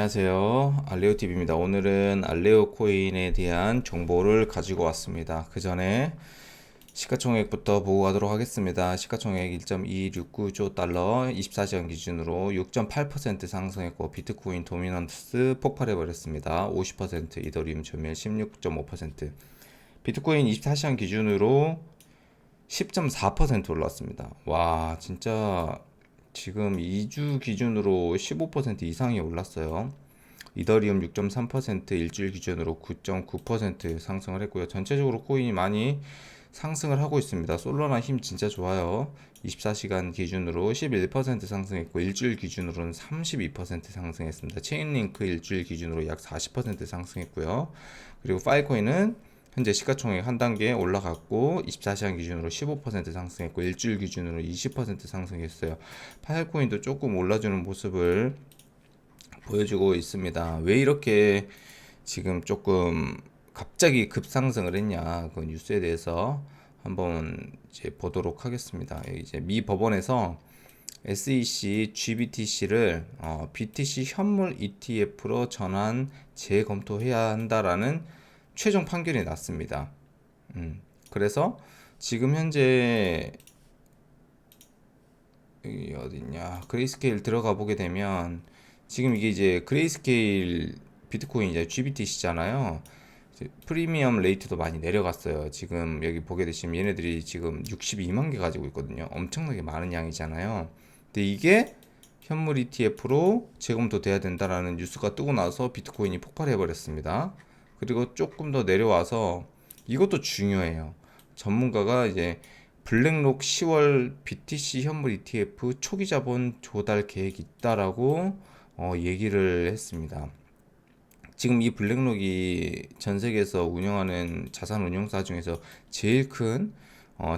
안녕하세요. 알레오TV입니다. 오늘은 알레오 코인에 대한 정보를 가지고 왔습니다. 그 전에 시가총액부터 보고 가도록 하겠습니다. 시가총액 1.269조 달러 24시간 기준으로 6.8% 상승했고 비트코인 도미넌스 폭발해 버렸습니다. 50%, 이더리움 점유율 16.5%, 비트코인 24시간 기준으로 10.4% 올랐습니다. 와, 진짜 지금 2주 기준으로 15% 이상이 올랐어요. 이더리움 6.3%, 일주일 기준으로 9.9% 상승을 했고요. 전체적으로 코인이 많이 상승을 하고 있습니다. 솔라나 힘 진짜 좋아요. 24시간 기준으로 11% 상승했고 일주일 기준으로는 32% 상승했습니다. 체인링크 일주일 기준으로 약 40% 상승했고요. 그리고 파이코인은 현재 시가총액 한 단계 올라갔고 24시간 기준으로 15% 상승했고 일주일 기준으로 20% 상승했어요. 파이코인도 조금 올라주는 모습을 보여주고 있습니다. 왜 이렇게 지금 조금 갑자기 급상승을 했냐, 그 뉴스에 대해서 한번 이제 보도록 하겠습니다. 이제 미 법원에서 SEC GBTC를 BTC 현물 ETF로 전환 재검토해야 한다라는 최종 판결이 났습니다. 그래서 지금 현재 여기 어딨냐, 그레이스케일 들어가 보게 되면 지금 이게 이제 그레이스케일 비트코인 이제 GBTC잖아요. 프리미엄 레이트도 많이 내려갔어요. 지금 여기 보게 되시면 얘네들이 지금 62만 개 가지고 있거든요. 엄청나게 많은 양이잖아요. 근데 이게 현물 ETF로 재검토 돼야 된다라는 뉴스가 뜨고 나서 비트코인이 폭발해 버렸습니다. 그리고 조금 더 내려와서 이것도 중요해요. 전문가가 이제 블랙록 10월 BTC 현물 ETF 초기 자본 조달 계획이 있다라고 얘기를 했습니다. 지금 이 블랙록이 전 세계에서 운영하는 자산 운용사 중에서 제일 큰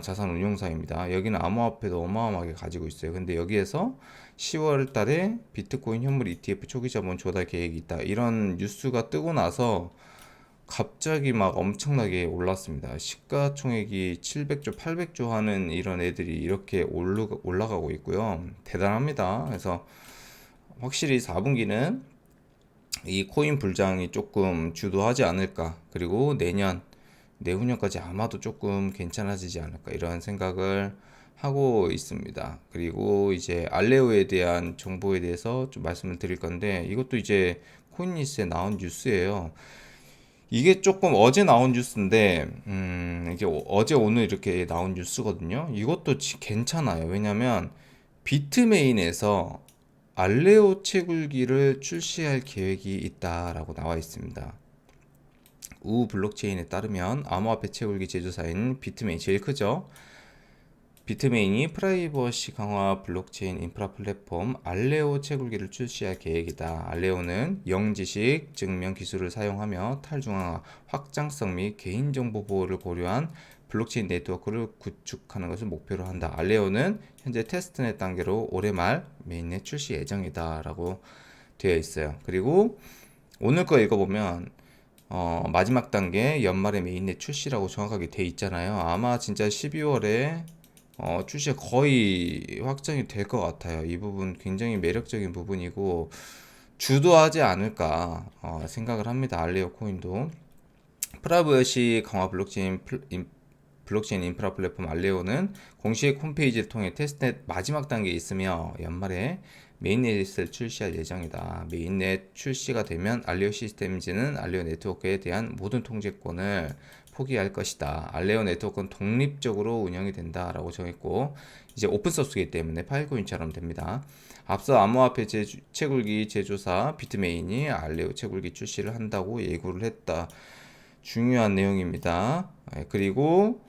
자산 운용사입니다. 여기는 암호화폐도 어마어마하게 가지고 있어요. 근데 여기에서 10월 달에 비트코인 현물 ETF 초기 자본 조달 계획이 있다, 이런 뉴스가 뜨고 나서 갑자기 막 엄청나게 올랐습니다. 시가총액이 700조, 800조 하는 이런 애들이 이렇게 올라가고 있고요. 대단합니다. 그래서 확실히 4분기는 이 코인 불장이 조금 주도하지 않을까. 그리고 내후년까지 아마도 조금 괜찮아지지 않을까, 이런 생각을 하고 있습니다. 그리고 이제 알레오에 대한 정보에 대해서 좀 말씀을 드릴 건데, 이것도 이제 코인니스에 나온 뉴스예요. 이게 조금 어제 나온 뉴스인데, 이게 어제 오늘 이렇게 나온 뉴스거든요. 이것도 괜찮아요. 왜냐면 비트메인에서 알레오 채굴기를 출시할 계획이 있다라고 나와 있습니다. 우 블록체인에 따르면 암호화폐 채굴기 제조사인 비트메인, 제일 크죠. 비트메인이 프라이버시 강화 블록체인 인프라 플랫폼 알레오 채굴기를 출시할 계획이다. 알레오는 영지식 증명 기술을 사용하며 탈중앙화, 확장성 및 개인정보 보호를 고려한 블록체인 네트워크를 구축하는 것을 목표로 한다. 알레오는 현재 테스트넷 단계로 올해 말 메인넷 출시 예정이다 라고 되어 있어요. 그리고 오늘 거 읽어보면 마지막 단계 연말에 메인넷 출시라고 정확하게 돼 있잖아요. 아마 진짜 12월에 출시가 거의 확정이 될 것 같아요. 이 부분 굉장히 매력적인 부분이고 주도하지 않을까 생각을 합니다. 알레오 코인도 프라이버시 강화 블록체인 인프라 플랫폼 알레오는 공식 홈페이지를 통해 테스트넷 마지막 단계에 있으며 연말에 메인넷을 출시할 예정이다. 메인넷 출시가 되면 알레오 시스템즈는 알레오 네트워크에 대한 모든 통제권을 포기할 것이다. 알레오 네트워크는 독립적으로 운영이 된다라고 정했고, 이제 오픈소스이기 때문에 파일코인처럼 됩니다. 앞서 암호화폐 채굴기 제조사 비트메인이 알레오 채굴기 출시를 한다고 예고를 했다. 중요한 내용입니다. 그리고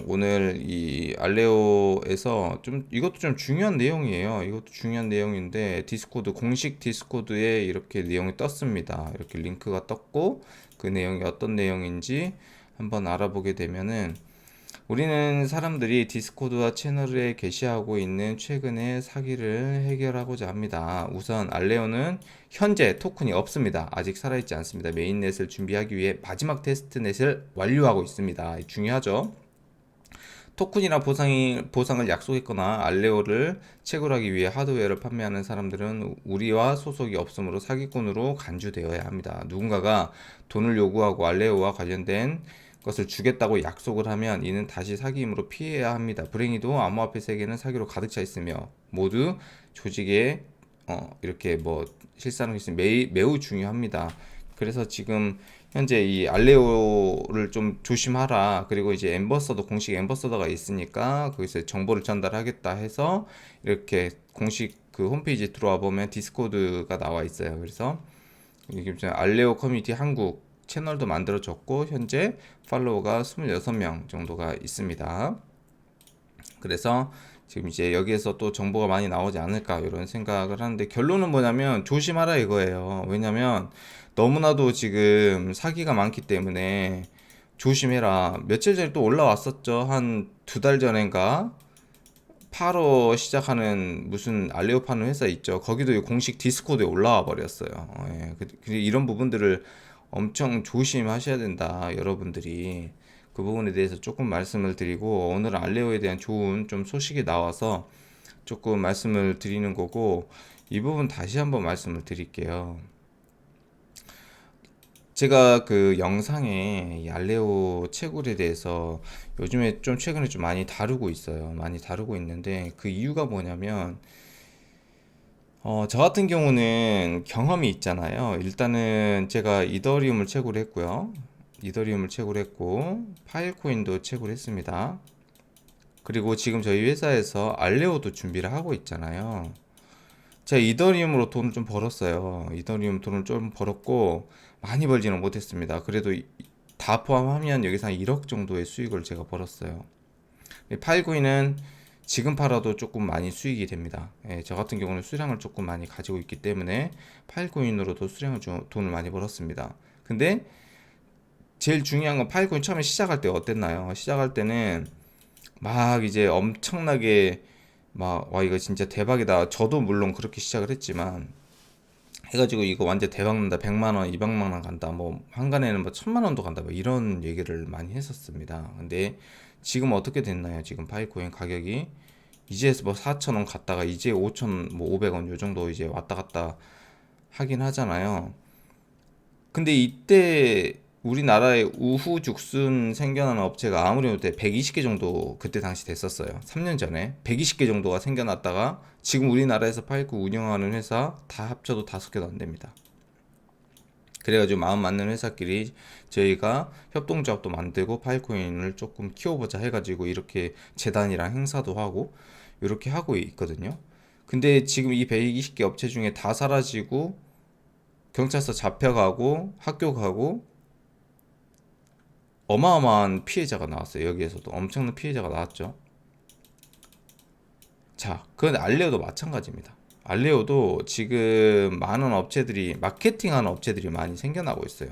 오늘 이 알레오에서 이것도 좀 중요한 내용이에요. 이것도 중요한 내용인데 디스코드, 공식 디스코드에 이렇게 내용이 떴습니다. 이렇게 링크가 떴고 그 내용이 어떤 내용인지 한번 알아보게 되면은, 우리는 사람들이 디스코드와 채널에 게시하고 있는 최근의 사기를 해결하고자 합니다. 우선 알레오는 현재 토큰이 없습니다. 아직 살아있지 않습니다. 메인넷을 준비하기 위해 마지막 테스트넷을 완료하고 있습니다. 중요하죠. 토큰이나 보상을 약속했거나 알레오를 채굴하기 위해 하드웨어를 판매하는 사람들은 우리와 소속이 없으므로 사기꾼으로 간주되어야 합니다. 누군가가 돈을 요구하고 알레오와 관련된 것을 주겠다고 약속을 하면 이는 다시 사기임으로 피해야 합니다. 불행히도 암호화폐 세계는 사기로 가득 차 있으며 모두 조직에 이렇게 뭐 실사하는 것이 매우 중요합니다. 그래서 지금 현재 이 알레오를 좀 조심하라. 그리고 이제 엠버서더, 공식 엠버서더가 있으니까 거기서 정보를 전달하겠다 해서 이렇게 공식 그 홈페이지에 들어와 보면 디스코드가 나와 있어요. 그래서 이게 알레오 커뮤니티 한국 채널도 만들어졌고 현재 팔로워가 26명 정도가 있습니다. 그래서 지금 이제 여기에서 또 정보가 많이 나오지 않을까 이런 생각을 하는데, 결론은 뭐냐면 조심하라 이거예요. 왜냐면 너무나도 지금 사기가 많기 때문에 조심해라. 며칠 전에 또 올라왔었죠. 한 2달 전인가 8호 시작하는 무슨 알레오 파는 회사 있죠. 거기도 공식 디스코드에 올라와 버렸어요. 예. 이런 부분들을 엄청 조심하셔야 된다, 여러분들이. 그 부분에 대해서 조금 말씀을 드리고, 오늘은 알레오에 대한 좋은 좀 소식이 나와서 조금 말씀을 드리는 거고, 이 부분 다시 한번 말씀을 드릴게요. 제가 그 영상에 이 알레오 채굴에 대해서 요즘에 좀 최근에 좀 많이 다루고 있어요. 많이 다루고 있는데 그 이유가 뭐냐면 저 같은 경우는 경험이 있잖아요. 일단은 제가 이더리움을 채굴했고요. 이더리움을 채굴했고 파일코인도 채굴했습니다. 그리고 지금 저희 회사에서 알레오도 준비를 하고 있잖아요. 제가 이더리움으로 돈을 좀 벌었어요. 이더리움 돈을 좀 벌었고 많이 벌지는 못했습니다. 그래도 다 포함하면 여기서 한 1억 정도의 수익을 제가 벌었어요. 파일코인은 지금 팔아도 조금 많이 수익이 됩니다. 예, 저 같은 경우는 수량을 조금 많이 가지고 있기 때문에 파일코인으로도 돈을 많이 벌었습니다. 근데 제일 중요한 건 파일코인 처음에 시작할 때 어땠나요? 시작할 때는 막 이제 엄청나게 막 와 이거 진짜 대박이다. 저도 물론 그렇게 시작을 했지만 해가지고 이거 완전 대박 난다. 100만 원, 200만 원 간다. 뭐 한간에는 뭐 1000만 원도 간다. 뭐 이런 얘기를 많이 했었습니다. 근데 지금 어떻게 됐나요? 지금 파이코인 가격이 이제 뭐 4,000원 갔다가 이제 5,000, 뭐 500원 요 정도 이제 왔다 갔다 하긴 하잖아요. 근데 이때 우리나라에 우후죽순 생겨나는 업체가 아무리 못해 120개 정도 그때 당시 됐었어요. 3년 전에 120개 정도가 생겨났다가 지금 우리나라에서 파이크 운영하는 회사 다 합쳐도 5개도 안 됩니다. 그래가지고 마음 맞는 회사끼리 저희가 협동조합도 만들고 파이코인을 조금 키워보자 해가지고 이렇게 재단이랑 행사도 하고 이렇게 하고 있거든요. 근데 지금 이 120개 업체 중에 다 사라지고 경찰서 잡혀가고 학교 가고 어마어마한 피해자가 나왔어요. 여기에서도 엄청난 피해자가 나왔죠. 자, 그건 알레오도 마찬가지입니다. 알레오도 지금 많은 업체들이 마케팅하는 업체들이 많이 생겨나고 있어요.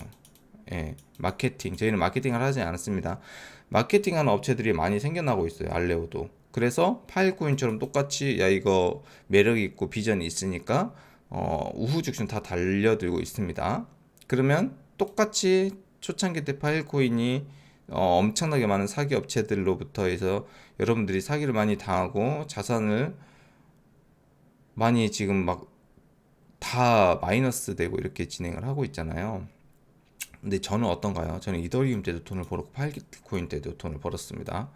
예, 마케팅. 저희는 마케팅을 하지 않았습니다. 마케팅하는 업체들이 많이 생겨나고 있어요. 알레오도. 그래서 파일코인처럼 똑같이 야 이거 매력 있고 비전이 있으니까 우후죽순 다 달려들고 있습니다. 그러면 똑같이 초창기 때 파일코인이 엄청나게 많은 사기 업체들로부터 해서 여러분들이 사기를 많이 당하고 자산을 많이 지금 막 다 마이너스 되고 이렇게 진행을 하고 있잖아요. 근데 저는 어떤가요? 저는 이더리움 때도 돈을 벌었고 파일코인 때도 돈을 벌었습니다.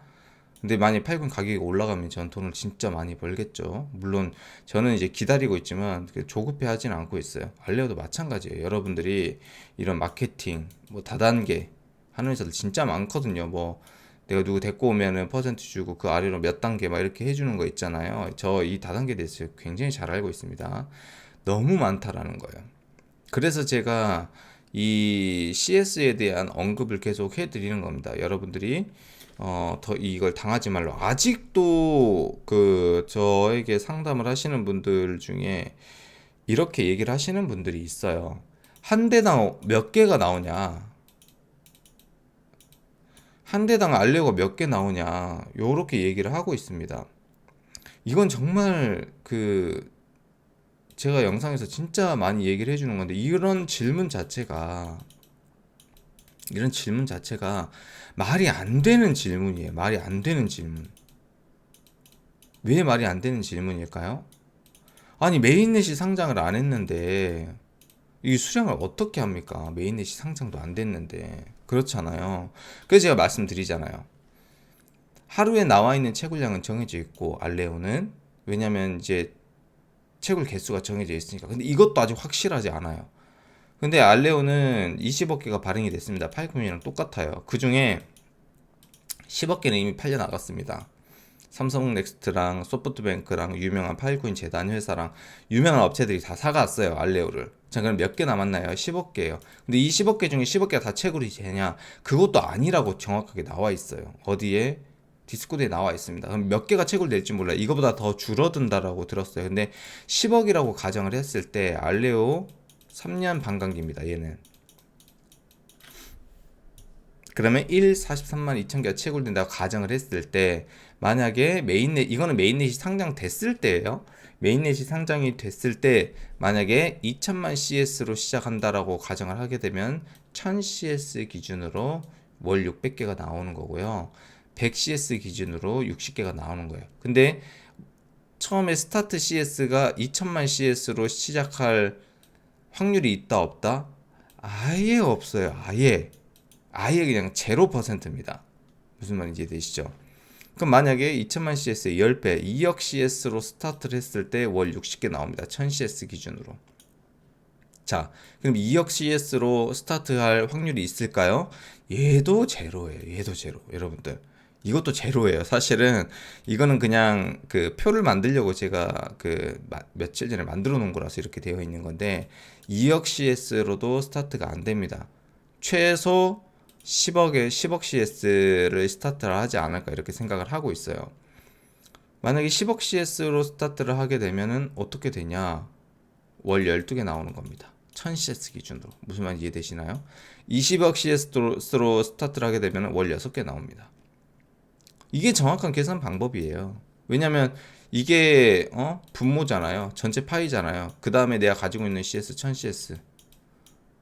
근데 만약 파일코인 가격이 올라가면 전 돈을 진짜 많이 벌겠죠. 물론 저는 이제 기다리고 있지만 조급해 하지는 않고 있어요. 알레오도 마찬가지예요. 여러분들이 이런 마케팅 뭐 다단계 하는 회사들 진짜 많거든요. 뭐 내가 누구 데리고 오면은 퍼센트 주고 그 아래로 몇 단계 막 이렇게 해주는 거 있잖아요. 저 이 다단계에 대해서 굉장히 잘 알고 있습니다. 너무 많다라는 거예요. 그래서 제가 이 CS에 대한 언급을 계속 해드리는 겁니다. 여러분들이 더 이걸 당하지 말로. 아직도 그 저에게 상담을 하시는 분들 중에 이렇게 얘기를 하시는 분들이 있어요. 한 대당 몇 개가 나오냐? 한 대당 알레오가 몇 개 나오냐? 요렇게 얘기를 하고 있습니다. 이건 정말 그 제가 영상에서 진짜 많이 얘기를 해주는 건데, 이런 질문 자체가 이런 질문 자체가 말이 안 되는 질문이에요. 말이 안 되는 질문. 왜 말이 안 되는 질문일까요? 아니, 메인넷이 상장을 안 했는데 이 수량을 어떻게 합니까? 메인넷이 상장도 안 됐는데. 그렇잖아요. 그래서 제가 말씀드리잖아요. 하루에 나와 있는 채굴량은 정해져 있고, 알레오는. 왜냐면 이제 채굴 개수가 정해져 있으니까. 근데 이것도 아직 확실하지 않아요. 근데 알레오는 20억 개가 발행이 됐습니다. 파이콘이랑 똑같아요. 그 중에 10억 개는 이미 팔려 나갔습니다. 삼성 넥스트랑 소프트뱅크랑 유명한 파일코인 재단 회사랑 유명한 업체들이 다 사갔어요, 알레오를. 자, 그럼 몇 개 남았나요? 10억 개예요. 근데 이 10억 개 중에 10억 개가 다 채굴이 되냐? 그것도 아니라고 정확하게 나와 있어요. 어디에? 디스코드에 나와 있습니다. 그럼 몇 개가 채굴될지 몰라요. 이거보다 더 줄어든다라고 들었어요. 근데 10억이라고 가정을 했을 때 알레오 3년 반감기입니다, 얘는. 그러면 43만 2천 개가 채굴된다고 가정을 했을 때, 만약에 메인넷, 이거는 메인넷이 상장됐을 때예요. 메인넷이 상장이 됐을 때 만약에 2천만 CS로 시작한다라고 가정을 하게 되면 1000CS 기준으로 월 600개가 나오는 거고요. 100CS 기준으로 60개가 나오는 거예요. 근데 처음에 스타트 CS가 2천만 CS로 시작할 확률이 있다 없다? 아예 없어요. 아예 그냥 0%입니다. 무슨 말인지 이해되시죠? 그럼 만약에 2천만 CS의 10배, 2억 CS로 스타트를 했을 때 월 60개 나옵니다. 1000CS 기준으로. 자, 그럼 2억 CS로 스타트할 확률이 있을까요? 얘도 제로예요. 얘도 제로. 여러분들. 이것도 제로예요. 사실은 이거는 그냥 그 표를 만들려고 제가 그 며칠 전에 만들어 놓은 거라서 이렇게 되어 있는 건데 2억 CS로도 스타트가 안 됩니다. 최소 10억 CS를 스타트를 하지 않을까 이렇게 생각을 하고 있어요. 만약에 10억 CS로 스타트를 하게 되면은 어떻게 되냐? 월 12개 나오는 겁니다. 1000CS 기준으로. 무슨 말인지 이해되시나요? 20억 CS로 스타트를 하게 되면 월 6개 나옵니다. 이게 정확한 계산 방법이에요. 왜냐면 이게 분모잖아요. 전체 파이잖아요. 그 다음에 내가 가지고 있는 CS 1000CS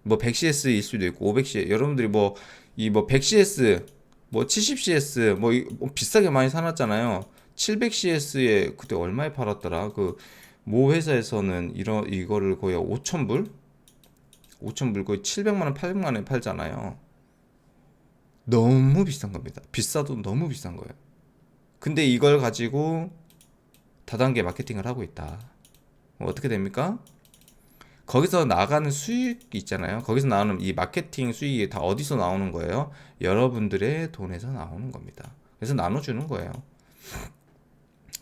뭐 100CS일 수도 있고 500CS 여러분들이 뭐 이 뭐 100CS 뭐 70CS 뭐 비싸게 많이 사놨잖아요. 700CS에 그때 얼마에 팔았더라? 그 모 회사에서는 이거를 거의 5,000불? 5,000불 거의 700만 원, 800만 원에 팔잖아요. 너무 비싼 겁니다. 비싸도 너무 비싼 거예요. 근데 이걸 가지고 다단계 마케팅을 하고 있다. 어떻게 됩니까? 거기서 나가는 수익이 있잖아요. 거기서 나오는 이 마케팅 수익이 다 어디서 나오는 거예요? 여러분들의 돈에서 나오는 겁니다. 그래서 나눠주는 거예요.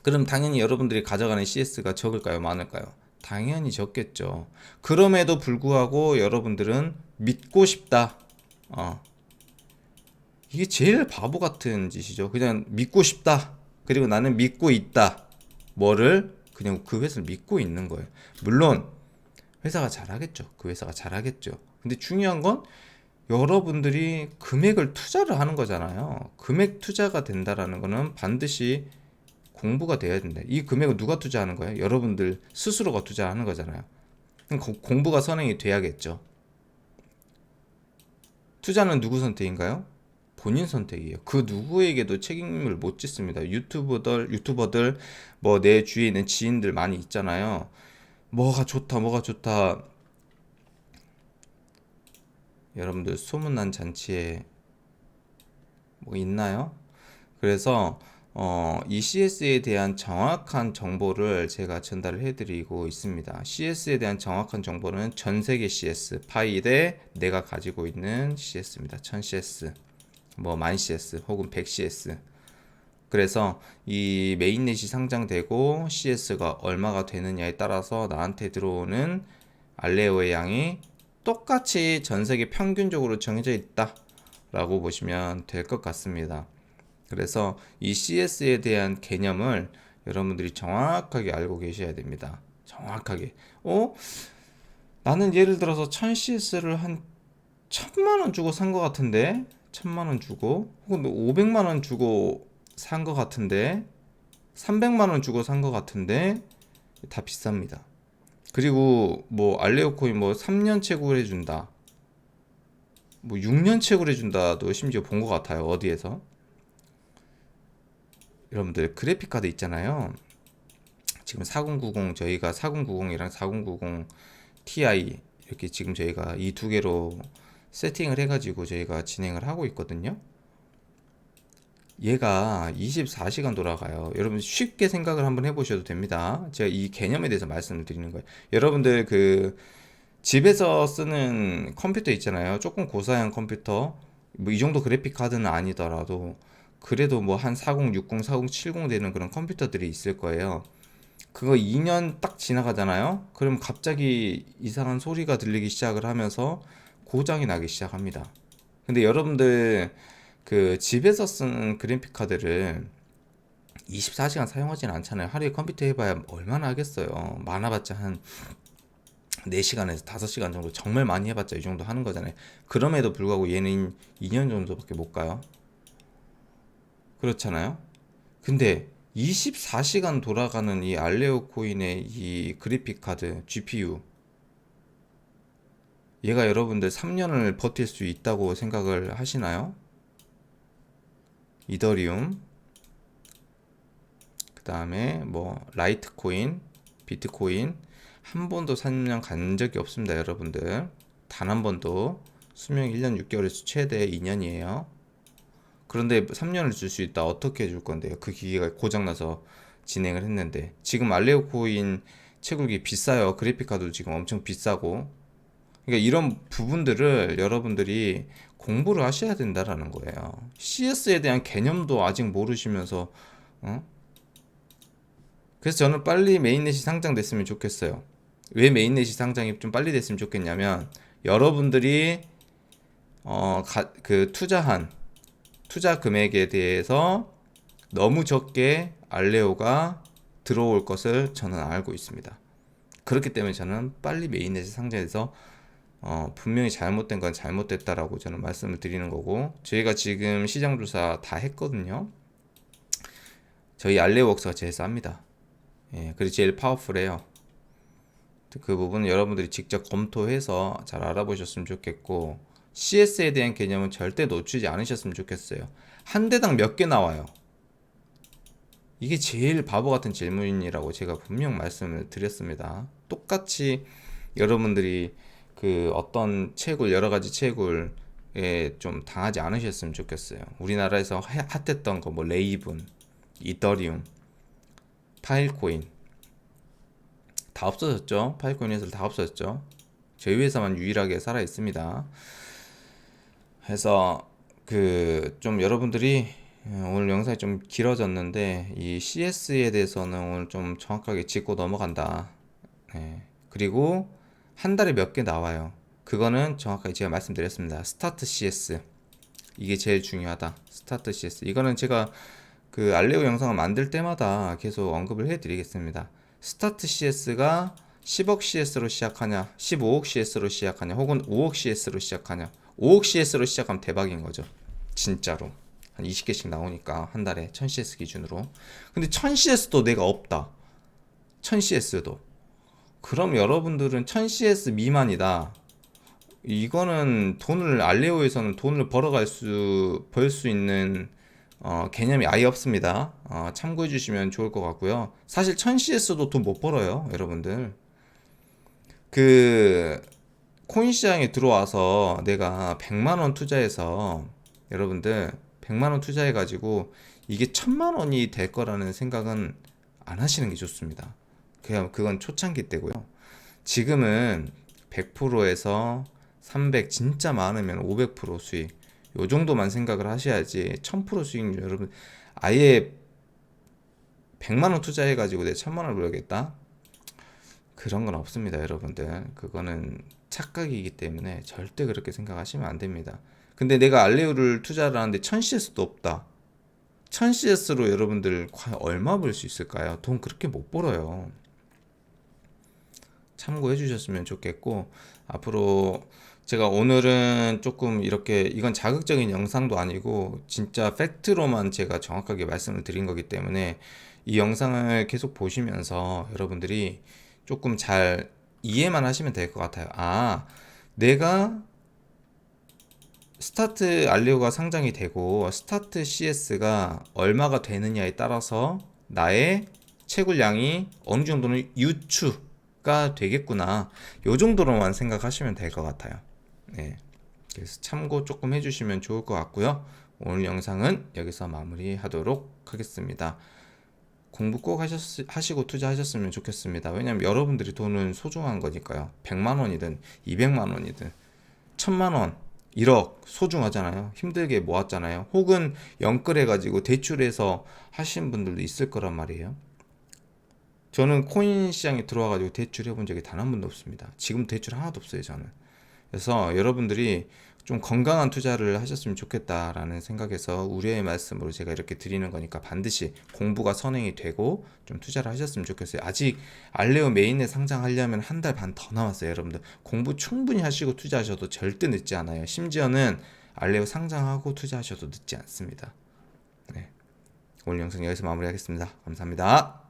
그럼 당연히 여러분들이 가져가는 CS가 적을까요? 많을까요? 당연히 적겠죠. 그럼에도 불구하고 여러분들은 믿고 싶다. 이게 제일 바보 같은 짓이죠. 그냥 믿고 싶다. 그리고 나는 믿고 있다. 뭐를? 그냥 그 회사를 믿고 있는 거예요. 물론 회사가 잘하겠죠. 그 회사가 잘하겠죠. 근데 중요한 건 여러분들이 금액을 투자를 하는 거잖아요. 금액 투자가 된다라는 거는 반드시 공부가 돼야 된다. 이 금액을 누가 투자하는 거예요? 여러분들 스스로가 투자하는 거잖아요. 그럼 공부가 선행이 돼야겠죠. 투자는 누구 선택인가요? 본인 선택이에요. 그 누구에게도 책임을 못 짓습니다. 유튜버들, 뭐 내 주위에 있는 지인들 많이 있잖아요. 뭐가 좋다, 뭐가 좋다. 여러분들 소문난 잔치에 뭐 있나요? 그래서 이 CS에 대한 정확한 정보를 제가 전달을 해드리고 있습니다. CS에 대한 정확한 정보는 전 세계 CS 파일에 내가 가지고 있는 CS입니다. 1000CS, 뭐 1000CS 혹은 100CS. 그래서 이 메인넷이 상장되고 CS가 얼마가 되느냐에 따라서 나한테 들어오는 알레오의 양이 똑같이 전 세계 평균적으로 정해져 있다 라고 보시면 될 것 같습니다. 그래서 이 CS에 대한 개념을 여러분들이 정확하게 알고 계셔야 됩니다. 정확하게. 나는 예를 들어서 1000CS를 한 1000만원 주고 산 것 같은데 1000만원 주고 혹은 500만원 주고 산 것 같은데 300만원 주고 산 것 같은데 다 비쌉니다. 그리고 뭐 알레오 코인 뭐 3년 채굴해 준다. 뭐 6년 채굴 해준다도 심지어 본 것 같아요. 어디에서. 여러분들 그래픽 카드 있잖아요. 지금 4090 저희가 4090이랑 4090 Ti 이렇게 지금 저희가 이 두 개로 세팅을 해가지고 저희가 진행을 하고 있거든요. 얘가 24시간 돌아가요. 여러분 쉽게 생각을 한번 해보셔도 됩니다. 제가 이 개념에 대해서 말씀을 드리는 거예요. 여러분들 그 집에서 쓰는 컴퓨터 있잖아요. 조금 고사양 컴퓨터, 뭐 이 정도 그래픽 카드는 아니더라도 그래도 뭐 한 4060, 4070 되는 그런 컴퓨터들이 있을 거예요. 그거 2년 딱 지나가잖아요. 그럼 갑자기 이상한 소리가 들리기 시작을 하면서 고장이 나기 시작합니다. 근데 여러분들 그 집에서 쓰는 그래픽 카드를 24시간 사용하진 않잖아요. 하루에 컴퓨터 해봐야 얼마나 하겠어요. 많아봤자 한 4시간에서 5시간 정도, 정말 많이 해봤자 이 정도 하는 거잖아요. 그럼에도 불구하고 얘는 2년 정도밖에 못 가요. 그렇잖아요. 근데 24시간 돌아가는 이 알레오 코인의 이 그래픽 카드 GPU, 얘가 여러분들 3년을 버틸 수 있다고 생각을 하시나요? 이더리움, 그 다음에 뭐 라이트코인, 비트코인 한 번도 3년 간 적이 없습니다. 여러분들 단 한 번도. 수명 1년 6개월에서 최대 2년이에요. 그런데 3년을 줄 수 있다. 어떻게 줄 건데요? 그 기계가 고장나서 진행을 했는데. 지금 알레오 코인 채굴기 비싸요. 그래픽카드도 지금 엄청 비싸고. 그러니까 이런 부분들을 여러분들이 공부를 하셔야 된다라는 거예요. CS에 대한 개념도 아직 모르시면서 어? 그래서 저는 빨리 메인넷이 상장됐으면 좋겠어요. 왜 메인넷이 상장이 좀 빨리 됐으면 좋겠냐면 여러분들이 그 투자한 투자 금액에 대해서 너무 적게 알레오가 들어올 것을 저는 알고 있습니다. 그렇기 때문에 저는 빨리 메인넷이 상장해서 분명히 잘못된 건 잘못됐다라고 저는 말씀을 드리는 거고, 저희가 지금 시장 조사 다 했거든요. 저희 알레오웍스가 제일 쌉니다. 예, 그리고 제일 파워풀해요. 그 부분은 여러분들이 직접 검토해서 잘 알아보셨으면 좋겠고, CS에 대한 개념은 절대 놓치지 않으셨으면 좋겠어요. 한 대당 몇 개 나와요? 이게 제일 바보 같은 질문이라고 제가 분명 말씀을 드렸습니다. 똑같이 여러분들이 그 어떤 채굴, 여러 가지 채굴에 좀 당하지 않으셨으면 좋겠어요. 우리나라에서 핫했던 거 뭐 레이븐, 이더리움, 파일코인 다 없어졌죠. 파일코인 회사들 다 없어졌죠. 저희 회사만 유일하게 살아 있습니다. 그래서 그 좀 여러분들이 오늘 영상이 좀 길어졌는데 이 CS에 대해서는 오늘 좀 정확하게 짚고 넘어간다. 네. 그리고 한 달에 몇 개 나와요. 그거는 정확하게 제가 말씀드렸습니다. 스타트 CS 이게 제일 중요하다. 스타트 CS 이거는 제가 그 알레오 영상을 만들 때마다 계속 언급을 해드리겠습니다. 스타트 CS가 10억 CS로 시작하냐, 15억 CS로 시작하냐, 혹은 5억 CS로 시작하냐. 5억 CS로 시작하면 대박인 거죠. 진짜로. 한 20개씩 나오니까 한 달에 1000CS 기준으로. 근데 1000CS도 내가 없다. 1000CS도. 그럼 여러분들은 1000CS 미만이다. 이거는 돈을 알레오에서는 돈을 벌 수 있는 개념이 아예 없습니다. 참고해 주시면 좋을 것 같고요. 사실 1000CS도 돈 못 벌어요, 여러분들. 그 코인 시장에 들어와서 내가 100만 원 투자해서 여러분들 100만 원 투자해 가지고 이게 1000만 원이 될 거라는 생각은 안 하시는 게 좋습니다. 그냥 그건 초창기 때고요. 지금은 100%에서 300 진짜 많으면 500% 수익 요 정도만 생각을 하셔야지 1000% 수익률 여러분 아예 100만 원 투자해 가지고 내 1000만 원을 벌겠다? 그런 건 없습니다, 여러분들. 그거는 착각이기 때문에 절대 그렇게 생각하시면 안 됩니다. 근데 내가 알레오를 투자를 하는데 1000CS도 없다. 1000CS로 여러분들 과연 얼마 벌 수 있을까요? 돈 그렇게 못 벌어요. 참고해 주셨으면 좋겠고, 앞으로 제가 오늘은 조금 이렇게 이건 자극적인 영상도 아니고 진짜 팩트로만 제가 정확하게 말씀을 드린 거기 때문에 이 영상을 계속 보시면서 여러분들이 조금 잘 이해만 하시면 될 것 같아요. 아, 내가 스타트 알리오가 상장이 되고 스타트 CS가 얼마가 되느냐에 따라서 나의 채굴량이 어느 정도는 유추가 되겠구나. 요 정도로만 생각하시면 될 것 같아요. 네. 그래서 참고 조금 해주시면 좋을 것 같고요. 오늘 영상은 여기서 마무리하도록 하겠습니다. 공부 꼭 하시고 투자하셨으면 좋겠습니다. 왜냐면 여러분들이 돈은 소중한 거니까요. 100만 원이든 200만 원이든 1000만 원, 1억 소중하잖아요. 힘들게 모았잖아요. 혹은 영끌해가지고 대출해서 하신 분들도 있을 거란 말이에요. 저는 코인 시장에 들어와가지고 대출해 본 적이 단 한 번도 없습니다. 지금 대출 하나도 없어요, 저는. 그래서 여러분들이 좀 건강한 투자를 하셨으면 좋겠다라는 생각에서 우려의 말씀으로 제가 이렇게 드리는 거니까 반드시 공부가 선행이 되고 좀 투자를 하셨으면 좋겠어요. 아직 알레오 메인에 상장하려면 한 달 반 더 남았어요. 여러분들 공부 충분히 하시고 투자하셔도 절대 늦지 않아요. 심지어는 알레오 상장하고 투자하셔도 늦지 않습니다. 네. 오늘 영상 여기서 마무리하겠습니다. 감사합니다.